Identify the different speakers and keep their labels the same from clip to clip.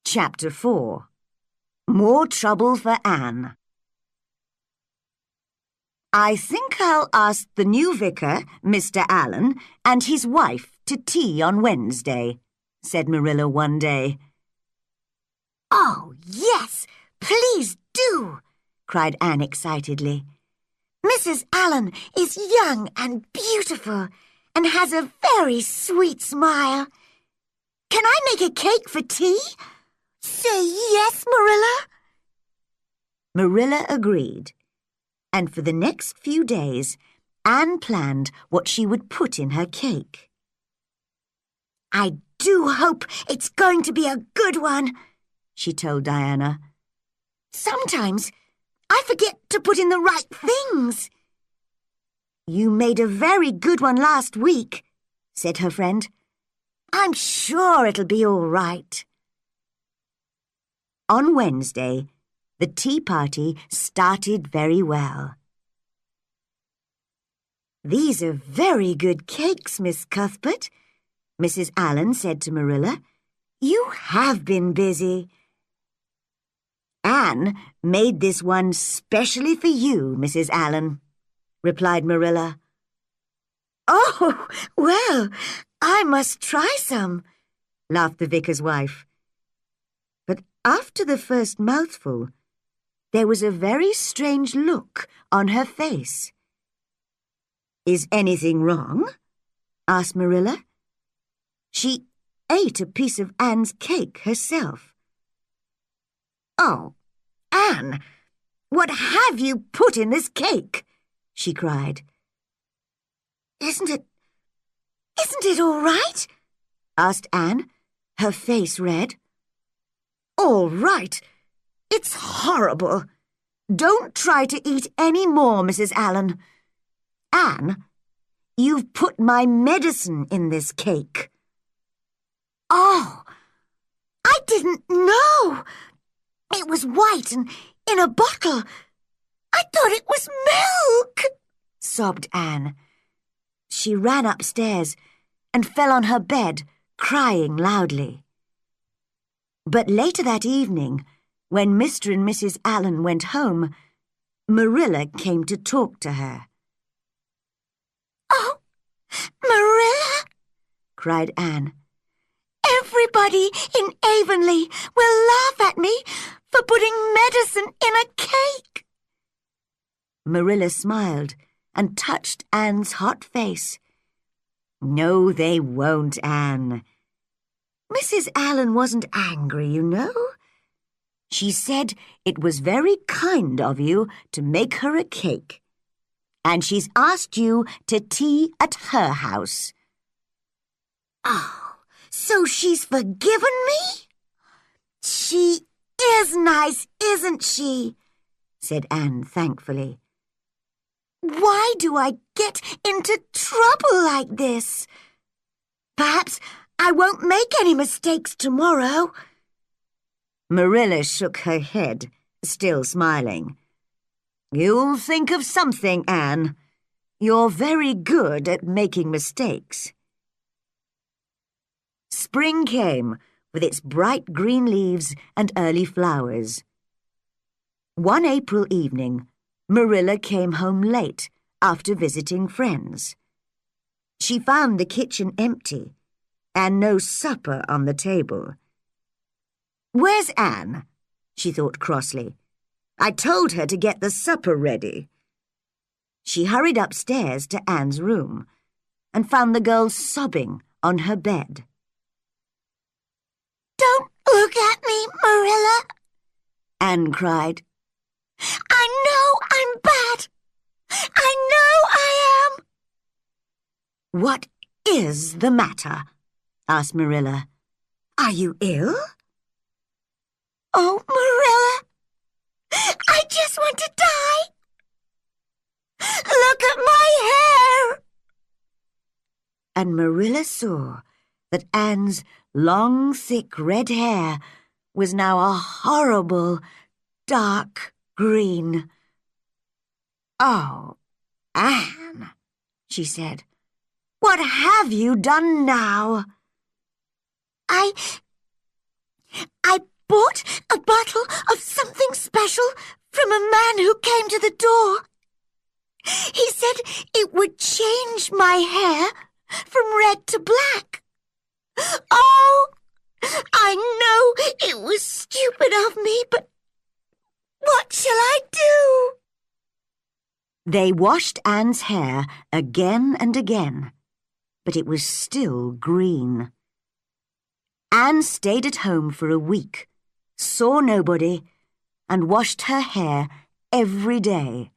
Speaker 1: Chapter 4. More Trouble for Anne. I think I'll ask the new vicar, Mr. Allen, and his wife to tea on Wednesday, said Marilla one day.
Speaker 2: Oh, yes, please do, cried Anne excitedly. Mrs. Allen is young and beautiful and has a very sweet smile. Can I make a cake for tea? Say yes, Marilla.
Speaker 1: Marilla agreed, and for the next few days, Anne planned what she would put in her cake.
Speaker 2: I do hope it's going to be a good one, she told Diana. Sometimes I forget to put in the right things.
Speaker 1: You made a very good one last week, said her friend.
Speaker 2: I'm sure it'll be all right.
Speaker 1: On Wednesday, the tea party started very well. These are very good cakes, Miss Cuthbert, Mrs. Allen said to Marilla. You have been busy. Anne made this one specially for you, Mrs. Allen, replied Marilla.
Speaker 2: Oh, well, I must try some,
Speaker 1: laughed the vicar's wife. But after the first mouthful, there was a very strange look on her face. Is anything wrong? asked Marilla. She ate a piece of Anne's cake herself.
Speaker 2: Oh, Anne, what have you put in this cake? She cried. Isn't it all right?
Speaker 1: asked Anne, her face red.
Speaker 2: All right. It's horrible.
Speaker 1: Don't try to eat any more, Mrs. Allen. Anne, you've put my medicine in this cake.
Speaker 2: Oh, I didn't know. It was white and in a bottle. I thought it was milk,
Speaker 1: sobbed Anne. She ran upstairs and fell on her bed, crying loudly. But later that evening, when Mr. and Mrs. Allen went home, Marilla came to talk to her.
Speaker 2: Oh, Marilla,
Speaker 1: cried Anne.
Speaker 2: Everybody in Avonlea will laugh at me for putting medicine in a cake.
Speaker 1: Marilla smiled and touched Anne's hot face. No, they won't, Anne. Mrs. Allen wasn't angry, you know. She said it was very kind of you to make her a cake, and she's asked you to tea at her house.
Speaker 2: Oh, so she's forgiven me? She is nice, isn't she?
Speaker 1: said Anne thankfully.
Speaker 2: Why do I get into trouble like this? Perhaps I won't make any mistakes tomorrow.
Speaker 1: Marilla shook her head, still smiling. You'll think of something, Anne. You're very good at making mistakes. Spring came with its bright green leaves and early flowers. One April evening, Marilla came home late after visiting friends. She found the kitchen empty and no supper on the table. Where's Anne? She thought crossly. I told her to get the supper ready. She hurried upstairs to Anne's room and found the girl sobbing on her bed.
Speaker 2: Don't look at me, Marilla,
Speaker 1: Anne cried.
Speaker 2: I know I'm bad. I know I am.
Speaker 1: What is the matter? asked Marilla. Are you ill?
Speaker 2: Oh, Marilla, I just want to die. Look at my hair.
Speaker 1: And Marilla saw that Anne's long, thick red hair was now a horrible, dark green. Oh, Anne, she said, what have you done now?
Speaker 2: I bought a bottle of something special from a man who came to the door. He said it would change my hair from red to black. Oh, I know it was stupid of me, but what shall I do?
Speaker 1: They washed Anne's hair again and again, but it was still green. Anne stayed at home for a week, saw nobody, and washed her hair every day.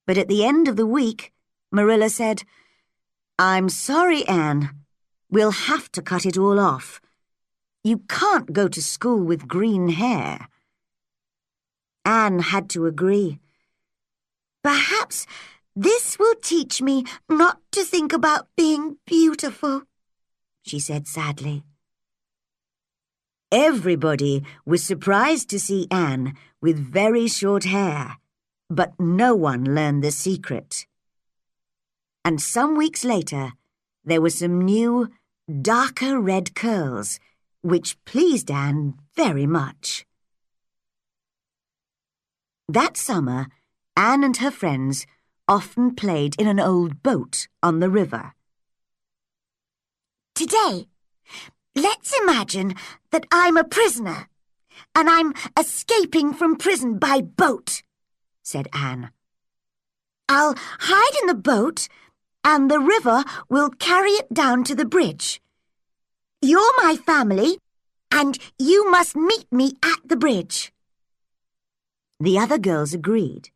Speaker 1: But at the end of the week, Marilla said, "I'm sorry, Anne. We'll have to cut it all off. You can't go to school with green hair." Anne had to agree.
Speaker 2: Perhaps this will teach me not to think about being beautiful, she said sadly.
Speaker 1: Everybody was surprised to see Anne with very short hair, but no one learned the secret. And some weeks later, there were some new, darker red curls, which pleased Anne very much. That summer, Anne and her friends often played in an old boat on the river.
Speaker 2: Today, let's imagine that I'm a prisoner, and I'm escaping from prison by boat, said Anne. I'll hide in the boat, and the river will carry it down to the bridge. You're my family, and you must meet me at the bridge.
Speaker 1: The other girls agreed,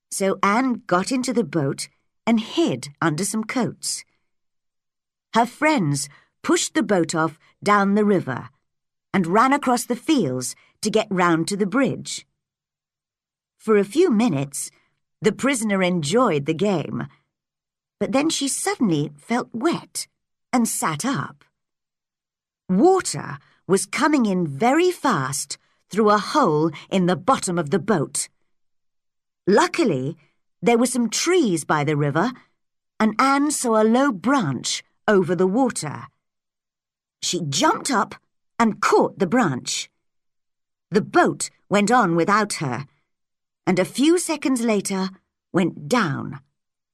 Speaker 1: so Anne got into the boat and hid under some coats. Her friends pushed the boat off down the river and ran across the fields to get round to the bridge. For a few minutes, the prisoner enjoyed the game, but then she suddenly felt wet and sat up. Water was coming in very fast through a hole in the bottom of the boat. Luckily, there were some trees by the river, and Anne saw a low branch over the water. She jumped up and caught the branch. The boat went on without her, and a few seconds later went down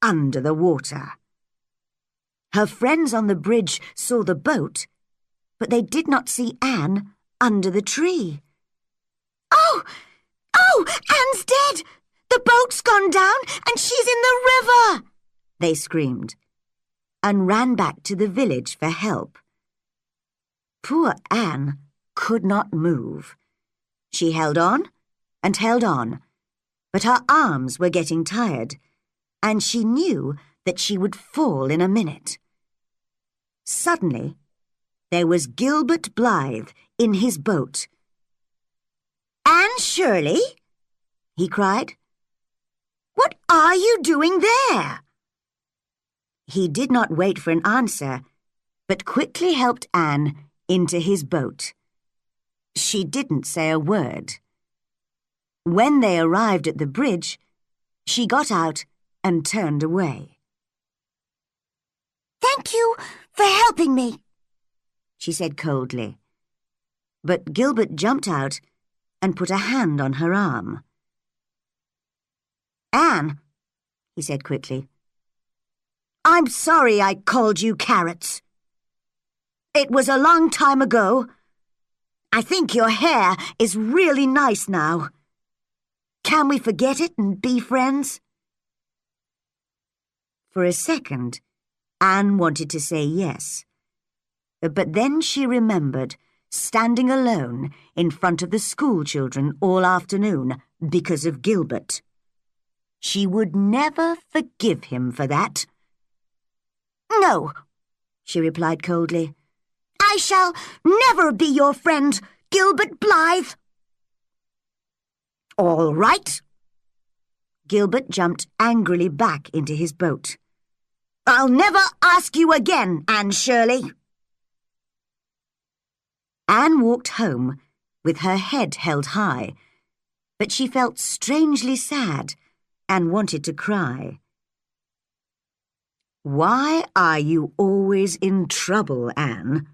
Speaker 1: under the water. Her friends on the bridge saw the boat, but they did not see Anne under the tree.
Speaker 2: Oh, Anne's dead! The boat's gone down and she's in the river!
Speaker 1: They screamed, and ran back to the village for help. Poor Anne could not move. She held on, but her arms were getting tired, and she knew that she would fall in a minute. Suddenly, there was Gilbert Blythe in his boat.
Speaker 2: "Anne Shirley?"
Speaker 1: he cried.
Speaker 2: "What are you doing there?"
Speaker 1: He did not wait for an answer, but quickly helped Anne into his boat. She didn't say a word. When they arrived at the bridge, she got out and turned away.
Speaker 2: "Thank you for helping me,"
Speaker 1: she said coldly. But Gilbert jumped out and put a hand on her arm. "Anne," he said quickly, "I'm sorry I called you carrots. It was a long time ago. I think your hair is really nice now. Can we forget it and be friends?" For a second, Anne wanted to say yes, but then she remembered standing alone in front of the school children all afternoon because of Gilbert. She would never forgive him for that.
Speaker 2: "No," she replied coldly. "I shall never be your friend, Gilbert Blythe."
Speaker 1: "All right." Gilbert jumped angrily back into his boat. "I'll never ask you again, Anne Shirley." Anne walked home with her head held high, but she felt strangely sad and wanted to cry. "Why are you always in trouble, Anne?"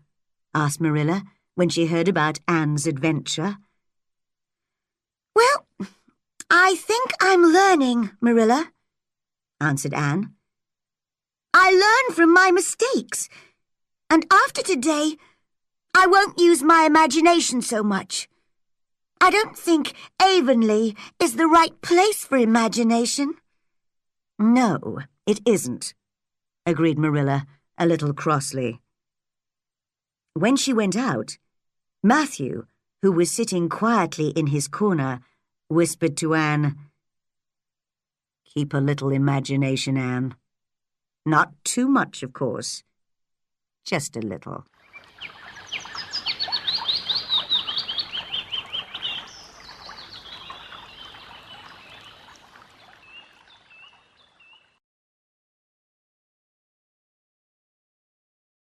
Speaker 1: asked Marilla, when she heard about Anne's adventure.
Speaker 2: "Well, I think I'm learning, Marilla," answered Anne. "I learn from my mistakes, and after today, I won't use my imagination so much. I don't think Avonlea is the right place for imagination."
Speaker 1: "No, it isn't," agreed Marilla, a little crossly. When she went out, Matthew, who was sitting quietly in his corner, whispered to Anne, "Keep a little imagination, Anne. Not too much, of course. Just a little."